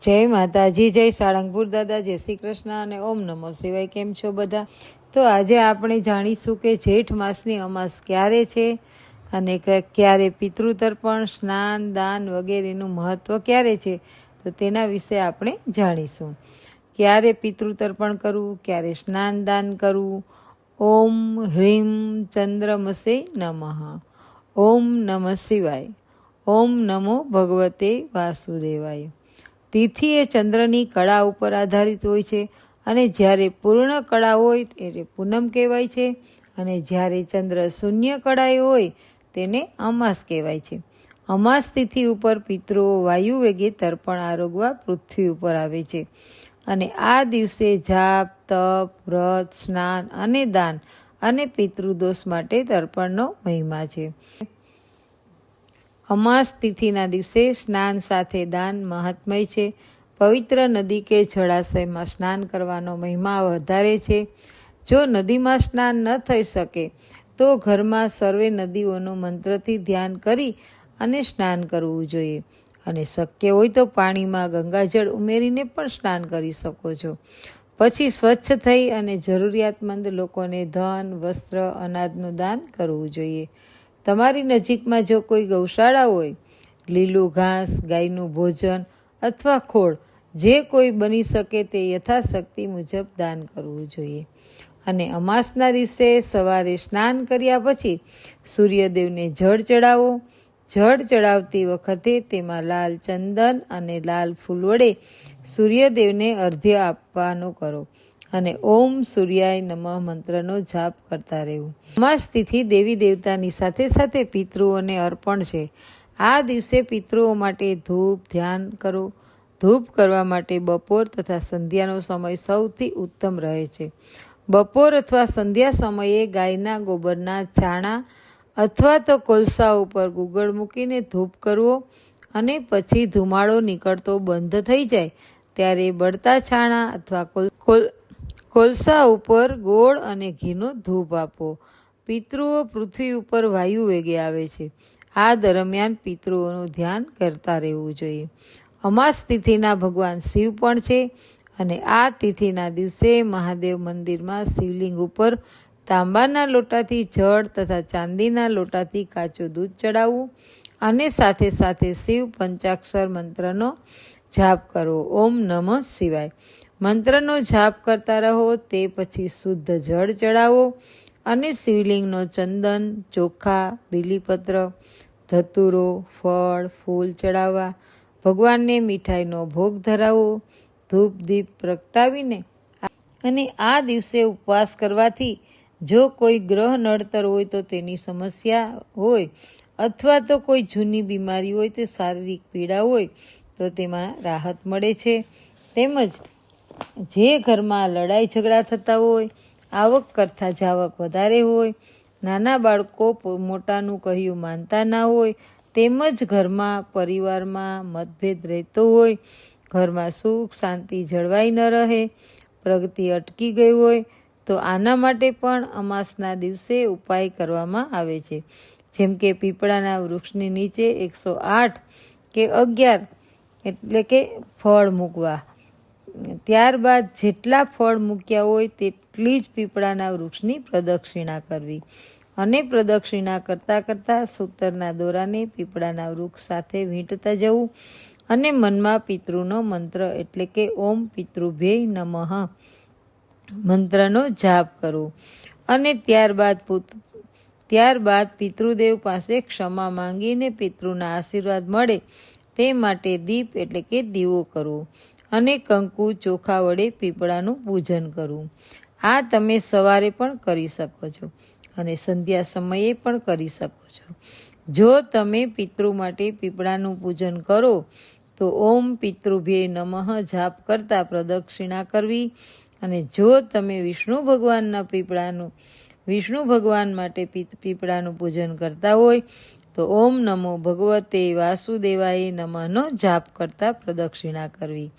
જય માતાજી, જય સાળંગપુર દાદા, જય શ્રી કૃષ્ણ અને ઓમ નમો શિવાય. કેમ છો બધા? તો આજે આપણે જાણીશું કે જેઠ માસની અમાસ ક્યારે છે અને ક્યારે પિતૃતર્પણ, સ્નાન, દાન વગેરેનું મહત્ત્વ ક્યારે છે, તો તેના વિશે આપણે જાણીશું. ક્યારે પિતૃતર્પણ કરવું, ક્યારે સ્નાન દાન કરવું. ઓમ હ્રીમ ચંદ્રમસે નમઃ. ઓમ નમઃ શિવાય. ઓમ નમો ભગવતે વાસુદેવાય. તિથિ એ ચંદ્રની કળા ઉપર આધારિત હોય છે અને જ્યારે પૂર્ણ કળા હોય ત્યારે પૂનમ કહેવાય છે અને જ્યારે ચંદ્ર શૂન્ય કળાએ હોય તેને અમાસ કહેવાય છે. અમાસ તિથિ ઉપર પિતૃઓ વાયુ વેગે તર્પણ આરોગવા પૃથ્વી ઉપર આવે છે અને આ દિવસે જાપ, તપ, વ્રત, સ્નાન અને દાન અને પિતૃદોષ માટે તર્પણનો મહિમા છે. અમાસ તિથિના દિવસે સ્નાન સાથે દાન મહાત્મય છે. પવિત્ર નદી કે જળાશયમાં સ્નાન કરવાનો મહિમા વધારે છે. જો નદીમાં સ્નાન ન થઈ શકે તો ઘરમાં સર્વે નદીઓનું મંત્રથી ધ્યાન કરી અને સ્નાન કરવું જોઈએ અને શક્ય હોય તો પાણીમાં ગંગાજળ ઉમેરીને પણ સ્નાન કરી શકો છો. પછી સ્વચ્છ થઈ અને જરૂરિયાતમંદ લોકોને ધન, વસ્ત્ર, અનાજનું દાન કરવું જોઈએ. તમારી નજીકમાં જો કોઈ ગૌશાળા હોય, લીલું ઘાસ, ગાયનું ભોજન અથવા ખોળ જે કોઈ બની શકે તે યથાશક્તિ મુજબ દાન કરવું જોઈએ. અને અમાસના દિવસે સવારે સ્નાન કર્યા પછી સૂર્યદેવને જળ ચડાવો. જળ ચડાવતી વખતે તેમાં લાલ ચંદન અને લાલ ફૂલ વડે સૂર્યદેવને અર્ધ્ય આપવાનું કરો અને ઓમ સૂર્યાય નમઃ મંત્રનો જાપ કરતા રહેવું. અમાસ તિથિ દેવી દેવતાની સાથે સાથે પિતૃઓને અર્પણ છે. આ દિવસે પિતૃઓ માટે ધૂપ ધ્યાન કરો. ધૂપ કરવા માટે બપોર તથા સંધ્યાનો સમય સૌથી ઉત્તમ રહે છે. બપોર અથવા સંધ્યા સમયે ગાયના ગોબરના છાણા અથવા તો કોલસા ઉપર ગુગળ મૂકીને ધૂપ કરવો અને પછી ધુમાડો નીકળતો બંધ થઈ જાય ત્યારે બળતા છાણા અથવા કોલસા ઉપર ગોળ અને ઘીનો ધૂપ આપો. પિતૃઓ પૃથ્વી ઉપર વાયુ વેગે આવે છે. આ દરમિયાન પિતૃઓનું ધ્યાન કરતા રહેવું જોઈએ. અમાસ તિથિના ભગવાન શિવ પણ છે અને આ તિથિના દિવસે મહાદેવ મંદિરમાં શિવલિંગ ઉપર તાંબાના લોટાથી જળ તથા ચાંદીના લોટાથી કાચું દૂધ ચડાવવું અને સાથે સાથે શિવ પંચાક્ષર મંત્રનો જાપ કરવો. ઓમ નમઃ શિવાય મંત્રનો જાપ કરતા રહો. તે પછી શુદ્ધ જળ ચડાવો અને શિવલિંગનો ચંદન, ચોખા, બીલીપત્ર, ધતુરો, ફળ, ફૂલ ચડાવવા. ભગવાનને મીઠાઈનો ભોગ ધરાવો. ધૂપ દીપ પ્રગટાવીને અને આ દિવસે ઉપવાસ કરવાથી જો કોઈ ગ્રહ નડતર હોય તો તેની સમસ્યા હોય અથવા તો કોઈ જૂની બીમારી હોય તે શારીરિક પીડા હોય તો તેમાં રાહત મળે છે. તેમજ જે ઘરમાં લડાઈ ઝઘડા થતા હોય, આવક કરતાં જાવક વધારે હોય, નાના બાળકો મોટાનું કહ્યું માનતા ના હોય, તેમજ ઘરમાં પરિવારમાં મતભેદ રહેતો હોય, ઘરમાં સુખ શાંતિ જળવાઈ ન રહે, પ્રગતિ અટકી ગઈ હોય તો આના માટે પણ અમાસના દિવસે ઉપાય કરવામાં આવે છે. જેમ કે પીપળાના વૃક્ષની નીચે 108 કે 11 એટલે કે ફળ મૂકવા. ત્યારબાદ જેટલા ફળ મૂક્યા હોય તેટલી જ પીપળાના વૃક્ષની પ્રદક્ષિણા કરવી અને પ્રદક્ષિણા કરતાં કરતાં સૂતરના દોરાને પીપળાના વૃક્ષ સાથે વીંટતા જવું અને મનમાં પિતૃનો મંત્ર એટલે કે ઓમ પિતૃભ્યય નમઃ મંત્રનો જાપ કરવો અને ત્યારબાદ પિતૃદેવ પાસે ક્ષમા માંગીને પિતૃના આશીર્વાદ મળે તે માટે દીપ એટલે કે દીવો કરવો અને કંકુ ચોખા વડે પીપળાનું પૂજન કરવું. આ તમે સવારે પણ કરી શકો છો અને સંધ્યા સમયે પણ કરી શકો છો. જો તમે પિતૃ માટે પીપળાનું પૂજન કરો તો ઓમ પિતૃભ્યય નમઃ જાપ કરતા પ્રદક્ષિણા કરવી અને જો તમે વિષ્ણુ ભગવાન માટે પીપળાનું પૂજન કરતા હોય તો ઓમ નમો ભગવતે વાસુદેવાય નમઃનો જાપ કરતા પ્રદક્ષિણા કરવી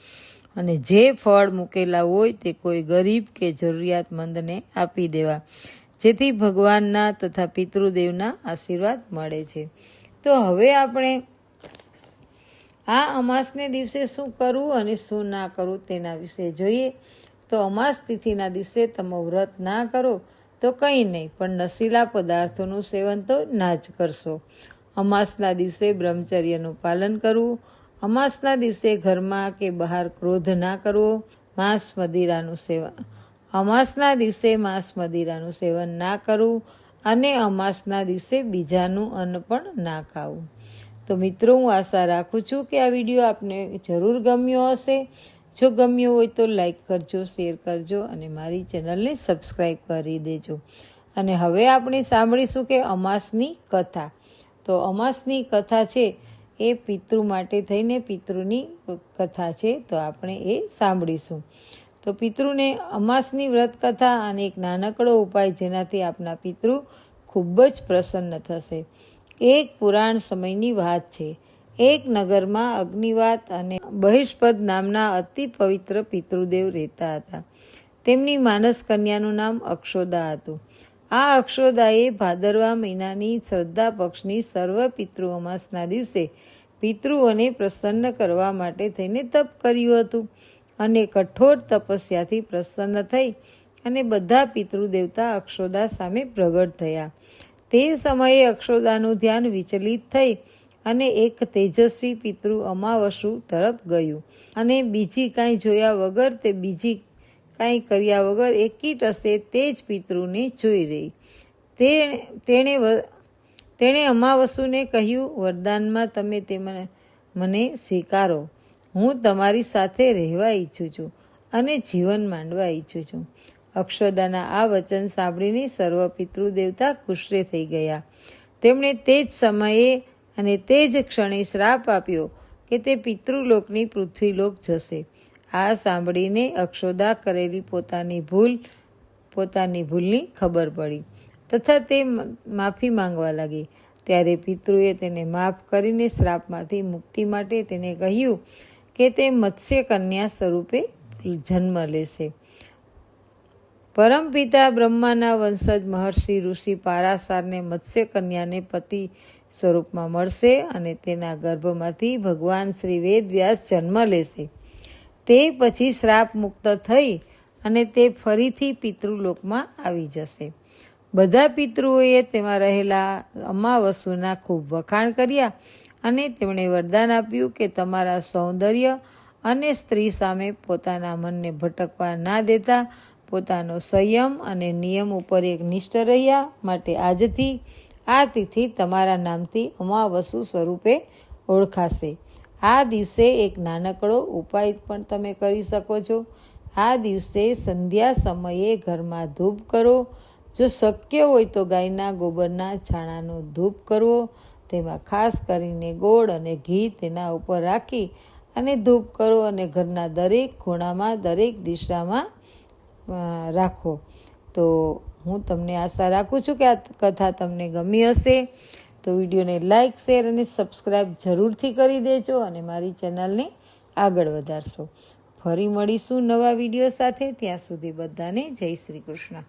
અને જે ફળ મૂકેલા હોય તે કોઈ ગરીબ કે જરૂરિયાતમંદને આપી દેવા જેથી ભગવાનના તથા પિતૃદેવના આશીર્વાદ મળે છે. તો હવે આપણે આ અમાસને દિવસે શું કરવું અને શું ના કરવું તેના વિશે જોઈએ. તો અમાસ તિથિના દિવસે તમે વ્રત ના કરો તો કંઈ નહીં, પણ નશીલા પદાર્થોનું સેવન તો ના જ કરશો. અમાસના દિવસે બ્રહ્મચર્યનું પાલન કરવું. અમાસના દિવસે ઘરમાં કે બહાર ક્રોધ ના કરવો. અમાસના દિવસે માંસ મદિરાનું સેવન ના કરવું અને અમાસના દિવસે બીજાનું અન્ન પણ ના ખાવું. તો મિત્રો, હું આશા રાખું છું કે આ વિડીયો આપને જરૂર ગમ્યો હશે. જો ગમ્યો હોય તો લાઈક કરજો, શેર કરજો અને મારી ચેનલને સબસ્ક્રાઈબ કરી દેજો. અને હવે આપણે સાંભળીશું કે અમાસની કથા. તો અમાસની કથા છે એ પિતૃ માટે થઈને પિતૃની કથા છે, તો આપણે એ સાંભળીશું. તો પિતૃને અમાસની વ્રત કથા અને એક નાનકડો ઉપાય જેનાથી આપના પિતૃ ખૂબ જ પ્રસન્ન થશે. એક પુરાણ સમયની વાત છે. એક નગરમાં અગ્નિવાત અને બહિષ્પદ નામના અતિ પવિત્ર પિતૃદેવ રહેતા હતા. તેમની માનસ કન્યાનું નામ અક્ષોદા હતું. આ અક્ષોદાએ ભાદરવા મહિનાની શ્રદ્ધા પક્ષની સર્વ પિતૃ અમાસના દિવસે પિતૃઓને પ્રસન્ન કરવા માટે થઈને તપ કર્યું હતું અને કઠોર તપસ્યાથી પ્રસન્ન થઈ અને બધા પિતૃદેવતા અક્ષોદા સામે પ્રગટ થયા. તે સમયે અક્ષોદાનું ધ્યાન વિચલિત થઈ અને એક તેજસ્વી પિતૃ અમાવસુ તરફ ગયું અને બીજી કાંઈ જોયા વગર તે બીજી કાંઈ કર્યા વગર એકીટસે તે જ પિતૃને જોઈ રહી. તેણે અમાવસુને કહ્યું, વરદાનમાં તમે તે મને સ્વીકારો. હું તમારી સાથે રહેવા ઈચ્છું છું અને જીવન માંડવા ઈચ્છું છું. અક્ષોદાના આ વચન સાંભળીને સર્વ પિતૃદેવતા ગુસ્સે થઈ ગયા. તેમણે તે જ સમયે અને તે જ ક્ષણે શ્રાપ આપ્યો કે તે પિતૃલોકની પૃથ્વીલોક જશે. આ સાંભળીને અક્ષોદા કરેલી પોતાની ભૂલની ખબર પડી તથા તે માફી માંગવા લાગી. ત્યારે પિતૃએ તેને માફ કરીને શ્રાપમાંથી મુક્તિ માટે તેને કહ્યું કે તે મત્સ્ય કન્યા સ્વરૂપે જન્મ લેશે. પરમપિતા બ્રહ્માના વંશજ મહર્ષિ ઋષિ પારાશારને મત્સ્ય કન્યાને પતિ સ્વરૂપમાં મળશે અને તેના ગર્ભમાંથી ભગવાન શ્રી વેદવ્યાસ જન્મ લેશે. તે પછી શ્રાપ મુક્ત થઈ અને તે ફરીથી પિતૃલોકમાં આવી જશે. બધા પિતૃઓએ તેમાં રહેલા અમાવસુના ખૂબ વખાણ કર્યા અને તેમણે વરદાન આપ્યું કે તમારા સૌંદર્ય અને સ્ત્રી સામે પોતાના મનને ભટકવા ના દેતા પોતાનો સંયમ અને નિયમ ઉપર એકનિષ્ઠ રહ્યા માટે આજથી આ તિથિ તમારા નામથી અમાવસુ સ્વરૂપે ઓળખાશે. આ દિવસે એક નાનકડો ઉપાય પણ તમે કરી શકો છો. આ દિવસે સંધ્યા સમયે ઘરમાં ધૂપ કરો. જો શક્ય હોય તો ગાયના ગોબરના છાણાનો ધૂપ કરવો. તેમાં ખાસ કરીને ગોળ અને ઘી તેના ઉપર રાખી અને ધૂપ કરો અને ઘરના દરેક ખૂણામાં દરેક દિશામાં રાખો. તો હું તમને આશા રાખું છું કે આ કથા તમને ગમી હશે. તો વિડીયોને લાઈક, શેર અને સબસ્ક્રાઈબ જરૂરથી કરી દેજો અને મારી ચેનલને આગળ વધારશો. ફરી મળીશું નવા વિડીયો સાથે. ત્યાં સુધી બધાને જય શ્રી કૃષ્ણ.